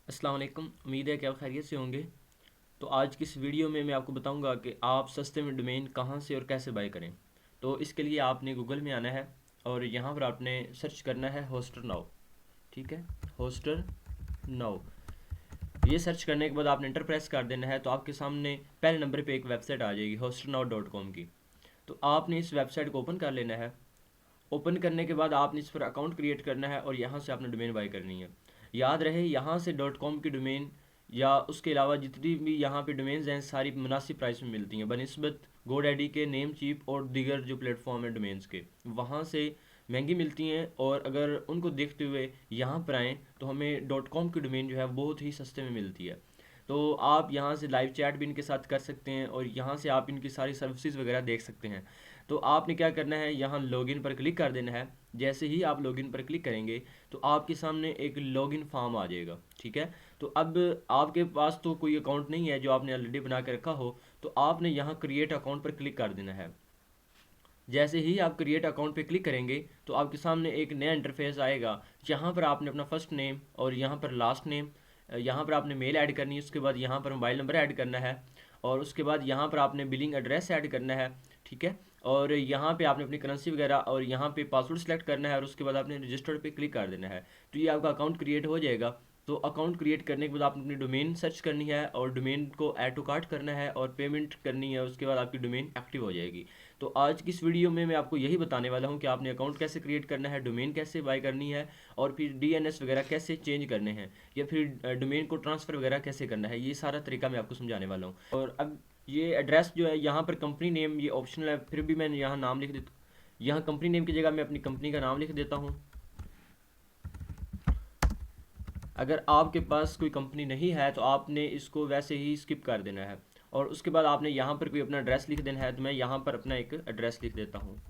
अस्सलाम वालेकुम। उम्मीद है कि आप खैरियत से होंगे। तो आज की इस वीडियो में मैं आपको बताऊंगा कि आप सस्ते में डोमेन कहाँ से और कैसे बाय करें। तो इसके लिए आपने गूगल में आना है और यहाँ पर आपने सर्च करना है होस्टर नाउ। ठीक है, होस्टर नाउ। ये सर्च करने के बाद आपने इंटर प्रेस कर देना है तो आपके सामने पहले नंबर पे एक वेबसाइट आ जाएगी hosternow.com की। तो आपने इस वेबसाइट को ओपन कर लेना है। ओपन करने के बाद आपने इस पर अकाउंट क्रिएट करना है और यहाँ से आपने डोमेन बाय करनी है। याद रहे, यहाँ से .com की डोमेन या उसके अलावा जितनी भी यहाँ पे डोमेन्स हैं सारी मुनासिब प्राइस में मिलती हैं बनस्बत GoDaddy के, नेम चीप और दीगर जो प्लेटफॉर्म है डोमेन्स के, वहाँ से महंगी मिलती हैं। और अगर उनको देखते हुए यहाँ पर आएँ तो हमें .com की डोमेन जो है बहुत ही सस्ते में मिलती है। तो आप यहाँ से लाइव चैट भी इनके साथ कर सकते हैं और यहाँ से आप इनकी सारी सर्विसेज वगैरह देख सकते हैं। तो आपने क्या करना है, यहाँ लॉगिन पर क्लिक कर देना है। जैसे ही आप लॉगिन पर क्लिक करेंगे तो आपके सामने एक लॉगिन फॉर्म आ जाएगा। ठीक है, तो अब आपके पास तो कोई अकाउंट नहीं है जो आपने ऑलरेडी बना के रखा हो, तो आपने यहाँ क्रिएट अकाउंट पर क्लिक कर देना है। जैसे ही आप क्रिएट अकाउंट पे क्लिक करेंगे तो आपके सामने एक नया इंटरफेस आएगा। यहाँ पर आपने अपना फर्स्ट नेम और यहाँ पर लास्ट नेम, यहाँ पर आपने मेल ऐड करनी है, उसके बाद यहाँ पर मोबाइल नंबर ऐड करना है और उसके बाद यहाँ पर आपने बिलिंग एड्रेस ऐड करना है। ठीक है, और यहाँ पे आपने अपनी करेंसी वगैरह और यहाँ पे पासवर्ड सेलेक्ट करना है और उसके बाद आपने रजिस्टर पे क्लिक कर देना है। तो ये आपका अकाउंट क्रिएट हो जाएगा। तो अकाउंट क्रिएट करने के बाद आपने अपनी डोमेन सर्च करनी है और डोमेन को ऐड टू कार्ट करना है और पेमेंट करनी है, उसके बाद आपकी डोमेन एक्टिव हो जाएगी। तो आज की इस वीडियो में मैं आपको यही बताने वाला हूँ कि आपने अकाउंट कैसे क्रिएट करना है, डोमेन कैसे बाय करनी है और फिर डीएनएस वगैरह कैसे चेंज करने हैं या फिर डोमेन को ट्रांसफ़र वगैरह कैसे करना है। ये सारा तरीका मैं आपको समझाने वाला हूँ। और अब ये एड्रेस जो है, यहाँ पर कंपनी नेम ये ऑप्शनल है, फिर भी मैंने यहाँ नाम लिख देता। यहाँ कंपनी नेम की जगह मैं अपनी कंपनी का नाम लिख देता हूँ। अगर आपके पास कोई कंपनी नहीं है तो आपने इसको वैसे ही स्किप कर देना है और उसके बाद आपने यहाँ पर कोई अपना एड्रेस लिख देना है। तो मैं यहाँ पर अपना एक एड्रेस लिख देता हूँ।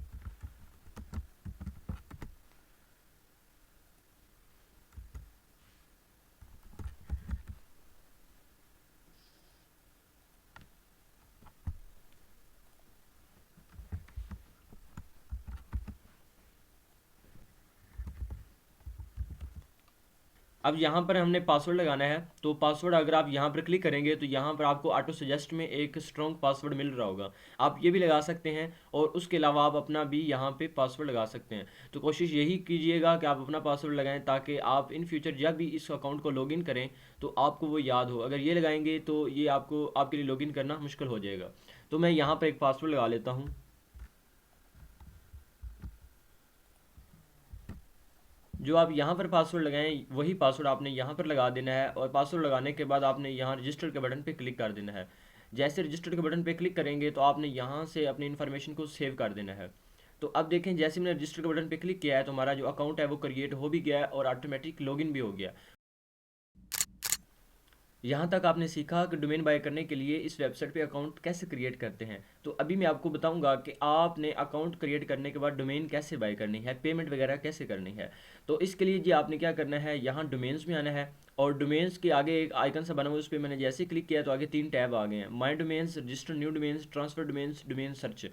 अब यहाँ पर हमने पासवर्ड लगाना है। तो पासवर्ड अगर आप यहाँ पर क्लिक करेंगे तो यहाँ पर आपको ऑटो सजेस्ट में एक स्ट्रॉन्ग पासवर्ड मिल रहा होगा। आप ये भी लगा सकते हैं और उसके अलावा आप अपना भी यहाँ पे पासवर्ड लगा सकते हैं। तो कोशिश यही कीजिएगा कि आप अपना पासवर्ड लगाएं ताकि आप इन फ्यूचर जब भी इस अकाउंट को लॉगिन करें तो आपको वो याद हो। अगर ये लगाएंगे तो ये आपको आपके लिए लॉगिन करना मुश्किल हो जाएगा। तो मैं यहाँ पर एक पासवर्ड लगा लेता हूँ। जो आप यहाँ पर पासवर्ड लगाएं वही पासवर्ड आपने यहाँ पर लगा देना है और पासवर्ड लगाने के बाद आपने यहाँ रजिस्टर के बटन पे क्लिक कर देना है। जैसे रजिस्टर के बटन पे क्लिक करेंगे तो आपने यहाँ से अपनी इन्फॉर्मेशन को सेव कर देना है। तो अब देखें, जैसे मैंने रजिस्टर के बटन पे क्लिक किया है तो हमारा जो अकाउंट है वो क्रिएट हो भी गया है और ऑटोमेटिक लॉगिन भी हो गया। यहाँ तक आपने सीखा कि डोमेन बाय करने के लिए इस वेबसाइट पे अकाउंट कैसे क्रिएट करते हैं। तो अभी मैं आपको बताऊंगा कि आपने अकाउंट क्रिएट करने के बाद डोमेन कैसे बाय करनी है, पेमेंट वगैरह कैसे करनी है। तो इसके लिए जी आपने क्या करना है, यहाँ डोमेन्स में आना है और डोमेन्स के आगे एक आइकन सा बना हुआ है, उस पर मैंने जैसे ही क्लिक किया तो आगे 3 टैब आ गए हैं, my domains, register new domains, transfer domains, domain search.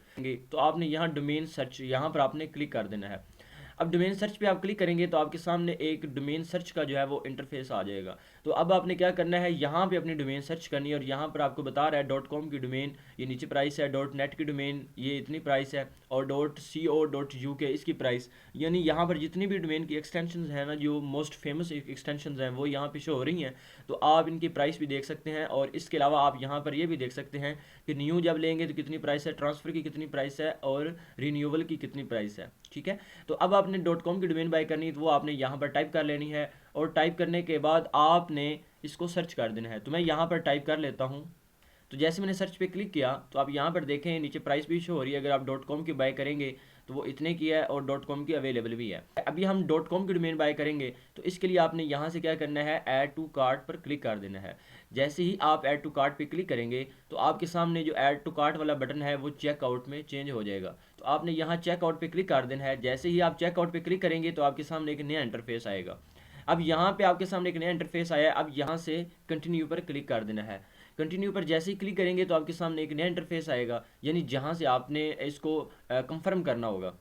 तो आपने यहाँ डोमेन सर्च यहाँ पर आपने क्लिक कर देना है। अब डोमेन सर्च पे आप क्लिक करेंगे तो आपके सामने एक डोमेन सर्च का जो है वो इंटरफेस आ जाएगा। तो अब आपने क्या करना है, यहाँ पे अपनी डोमेन सर्च करनी है और यहाँ पर आपको बता रहा है .com की डोमेन ये नीचे प्राइस है, .net की डोमेन ये इतनी प्राइस है और .co.uk इसकी प्राइस। यानी यहाँ पर जितनी भी डोमेन की एक्सटेंशन है ना, जो मोस्ट फेमस एक्सटेंशन हैं वो यहाँ पे शो हो रही हैं। तो आप इनकी प्राइस भी देख सकते हैं और इसके अलावा आप यहाँ पर ये भी देख सकते हैं कि न्यू जब लेंगे तो कितनी प्राइस है, ट्रांसफ़र की कितनी प्राइस है और रीन्यूअल की कितनी प्राइस है। ठीक है, तो अब आपने .com की डोमेन बाय करनी है तो वो आपने यहाँ पर टाइप कर लेनी है और टाइप करने के बाद आपने इसको सर्च कर देना है। तो मैं यहाँ पर टाइप कर लेता हूँ। तो जैसे मैंने सर्च पे क्लिक किया तो आप यहाँ पर देखें नीचे प्राइस भी शो हो रही है। अगर आप .com की बाय करेंगे तो वो इतने की है और .com की अवेलेबल भी है। अभी हम .com की डोमेन बाय करेंगे तो इसके लिए आपने यहाँ से क्या करना है, ऐड टू कार्ट पर क्लिक कर देना है। जैसे ही आप ऐड टू कार्ट पे क्लिक करेंगे तो आपके सामने जो ऐड टू कार्ट वाला बटन है वो चेकआउट में चेंज हो जाएगा। तो आपने यहाँ चेकआउट पे क्लिक कर देना है। जैसे ही आप चेकआउट पे क्लिक करेंगे तो आपके सामने एक नया इंटरफेस आएगा। अब यहाँ पे आपके सामने एक नया इंटरफेस आया है। अब यहाँ से कंटिन्यू पर क्लिक कर देना है। कंटिन्यू पर जैसे ही क्लिक करेंगे तो आपके सामने एक नया इंटरफेस आएगा, यानी जहाँ से आपने इसको कंफर्म करना होगा।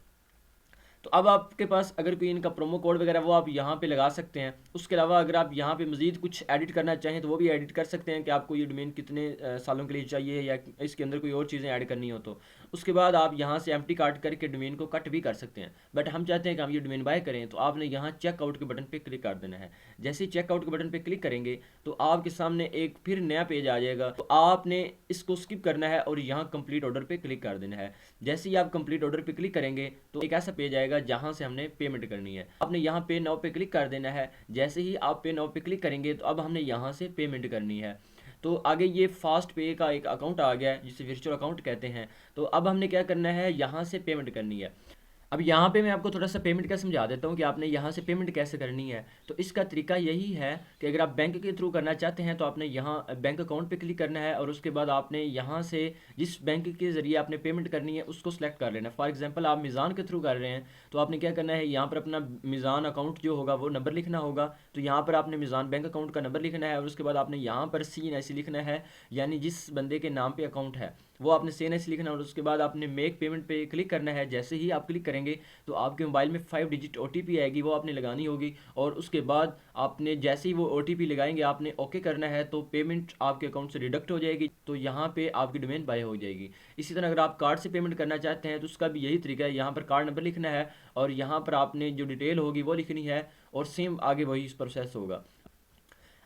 तो अब आपके पास अगर कोई इनका प्रोमो कोड वगैरह वो आप यहाँ पे लगा सकते हैं। उसके अलावा अगर आप यहाँ पे मज़ीद कुछ एडिट करना चाहें तो वो भी एडिट कर सकते हैं कि आपको ये डोमेन कितने सालों के लिए चाहिए या इसके अंदर कोई और चीज़ें ऐड करनी हो तो। उसके बाद आप यहाँ से एम्प्टी काट करके डोमेन को कट भी कर सकते हैं। बट हम चाहते हैं कि हम ये डोमेन बाय करें, तो आपने यहाँ चेकआउट के बटन पर क्लिक कर देना है। जैसे ही चेकआउट के बटन पर क्लिक करेंगे तो आपके सामने एक फिर नया पेज आ जाएगा। तो आपने इसको स्किप करना है और यहाँ कंप्लीट ऑर्डर पे क्लिक कर देना है। जैसे ही आप कंप्लीट ऑर्डर पे क्लिक करेंगे तो एक ऐसा पेज आएगा जहां से हमने पेमेंट करनी है। आपने यहाँ पे नाउ पे क्लिक कर देना है। जैसे ही आप पे नाउ पे क्लिक करेंगे तो अब हमने यहाँ से पेमेंट करनी है। तो आगे ये फास्ट पे का एक अकाउंट आ गया है जिसे वर्चुअल अकाउंट कहते हैं। तो अब हमने क्या करना है, यहाँ से पेमेंट करनी है। अब यहाँ पे मैं आपको थोड़ा सा पेमेंट का समझा देता हूँ कि आपने यहाँ से पेमेंट कैसे करनी है। तो इसका तरीका यही है कि अगर आप बैंक के थ्रू करना चाहते हैं तो आपने यहाँ बैंक अकाउंट पे क्लिक करना है और उसके बाद आपने यहाँ से जिस बैंक के ज़रिए आपने पेमेंट करनी है उसको सिलेक्ट कर लेना है। फॉर एग्जांपल आप मीज़ान के थ्रू कर रहे हैं तो आपने क्या करना है, यहाँ पर अपना मीज़ान अकाउंट जो होगा वो नंबर लिखना होगा। तो यहाँ पर आपने मीज़ान बैंक अकाउंट का नंबर लिखना है और उसके बाद आपने यहाँ पर CNIC लिखना है, यानी जिस बंदे के नाम पर अकाउंट है वो आपने CNIC लिखना है। और उसके बाद आपने मेक पेमेंट पे क्लिक करना है। जैसे ही आप क्लिक करेंगे तो आपके मोबाइल में 5 डिजिट OTP आएगी, वो आपने लगानी होगी। और उसके बाद आपने जैसे ही वो OTP लगाएंगे आपने ओके करना है, तो पेमेंट आपके अकाउंट से डिडक्ट हो जाएगी। तो यहाँ पे आपकी डोमेन बाय हो जाएगी। इसी तरह अगर आप कार्ड से पेमेंट करना चाहते हैं तो उसका भी यही तरीका है। यहाँ पर कार्ड नंबर लिखना है और यहाँ पर आपने जो डिटेल होगी वो लिखनी है और सेम आगे वही प्रोसेस होगा।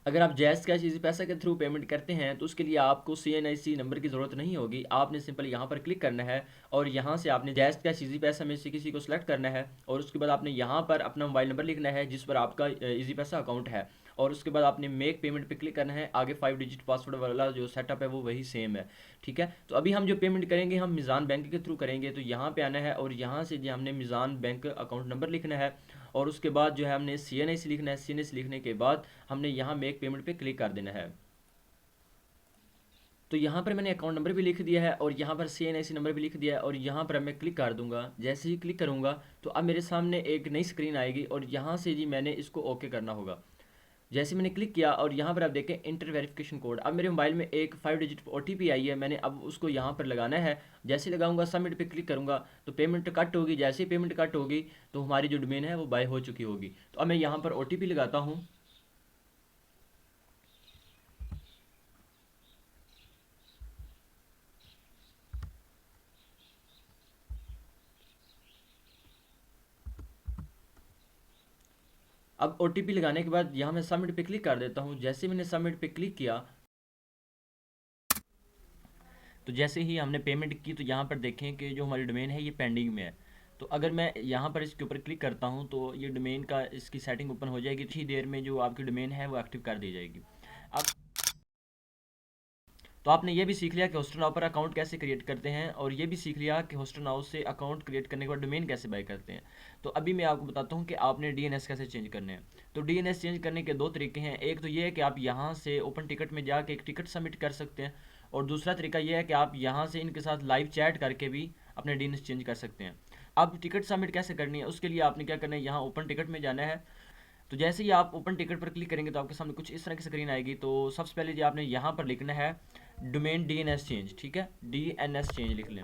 अगर आप जैज़ कैश इजी पैसा के थ्रू पेमेंट करते हैं तो उसके लिए आपको CNIC नंबर की ज़रूरत नहीं होगी। आपने सिंपल यहाँ पर क्लिक करना है और यहाँ से आपने जैज़ कैश इजी पैसा में से किसी को सिलेक्ट करना है और उसके बाद आपने यहाँ पर अपना मोबाइल नंबर लिखना है जिस पर आपका इजी पैसा अकाउंट है। और उसके बाद आपने मेक पेमेंट पे क्लिक करना है। आगे 5 डिजिट पासवर्ड वाला जो सेटअप है वो वही सेम है, ठीक है। तो अभी हम जो पेमेंट करेंगे हम मीज़ान बैंक के थ्रू करेंगे। तो यहाँ पे आना है और यहाँ से जो हमने मीज़ान बैंक अकाउंट नंबर लिखना है और उसके बाद जो है हमने CNIC लिखना है। CNIC लिखने के बाद हमने यहाँ मेक पेमेंट पे क्लिक कर देना है। तो यहाँ पर मैंने अकाउंट नंबर भी लिख दिया है और यहाँ पर CNIC नंबर भी लिख दिया है और यहाँ पर मैं क्लिक कर दूंगा। जैसे ही क्लिक करूँगा तो अब मेरे सामने एक नई स्क्रीन आएगी और यहाँ से जी मैंने इसको ओके करना होगा। जैसे मैंने क्लिक किया और यहाँ पर आप देखें इंटर वेरिफिकेशन कोड, अब मेरे मोबाइल में एक 5 डिजिट OTP आई है, मैंने अब उसको यहाँ पर लगाना है। जैसे लगाऊंगा सबमिट पे क्लिक करूँगा तो पेमेंट कट होगी। जैसे ही पेमेंट कट होगी तो हमारी जो डोमेन है वो बाय हो चुकी होगी। तो अब मैं यहाँ पर OTP लगाता हूँ। अब OTP लगाने के बाद यहाँ मैं सबमिट पे क्लिक कर देता हूँ। जैसे मैंने सबमिट पे क्लिक किया तो जैसे ही हमने पेमेंट की तो यहाँ पर देखें कि जो हमारी डोमेन है ये पेंडिंग में है। तो अगर मैं यहाँ पर इसके ऊपर क्लिक करता हूँ तो ये डोमेन का इसकी सेटिंग ओपन हो जाएगी। थोड़ी देर में जो आपकी डोमेन है वो एक्टिव कर दी जाएगी। अब तो आपने ये भी सीख लिया कि होस्टर नाउ पर अकाउंट कैसे क्रिएट करते हैं और ये भी सीख लिया कि होस्टर नाउ से अकाउंट क्रिएट करने के बाद डोमेन कैसे बाय करते हैं। तो अभी मैं आपको बताता हूँ कि आपने DNS कैसे चेंज करने हैं। तो DNS चेंज करने के दो तरीके हैं। एक तो ये है कि आप यहाँ से ओपन टिकट में जाके एक टिकट सबमिट कर सकते हैं और दूसरा तरीका यह है कि आप यहाँ से इनके साथ लाइव चैट करके भी अपने DNS चेंज कर सकते हैं। अब टिकट सबमिट कैसे करनी है उसके लिए आपने क्या करना है, यहाँ ओपन टिकट में जाना है। तो जैसे ही आप ओपन टिकट पर क्लिक करेंगे तो आपके सामने कुछ इस तरह की स्क्रीन आएगी। तो सबसे पहले जी आपने यहाँ पर लिखना है डोमेन DNS चेंज, ठीक है, DNS चेंज लिख लें।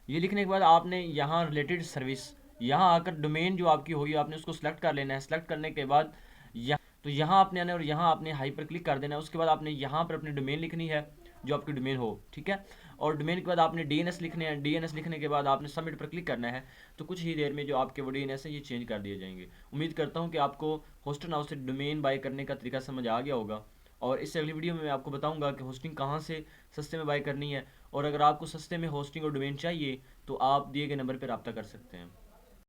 ये लिखने के बाद आपने यहाँ रिलेटेड सर्विस, यहाँ आकर डोमेन जो आपकी होगी आपने उसको सिलेक्ट कर लेना है। सिलेक्ट करने के बाद यहाँ आपने आना है और यहाँ आपने हाई पर क्लिक कर देना है। उसके बाद आपने यहाँ पर अपनी डोमेन लिखनी है जो आपकी डोमेन हो, ठीक है। और डोमेन के बाद आपने DNS लिखने हैं। DNS लिखने के बाद आपने सबमिट पर क्लिक करना है। तो कुछ ही देर में जो आपके वो DNS है ये चेंज कर दिए जाएंगे। उम्मीद करता हूँ कि आपको होस्टर नाउ से डोमेन बाय करने का तरीका समझ आ गया होगा और इससे अगली वीडियो में मैं आपको बताऊंगा कि होस्टिंग कहाँ से सस्ते में बाय करनी है। और अगर आपको सस्ते में होस्टिंग और डोमेन चाहिए तो आप दिए गए नंबर पर रब्ता कर सकते हैं।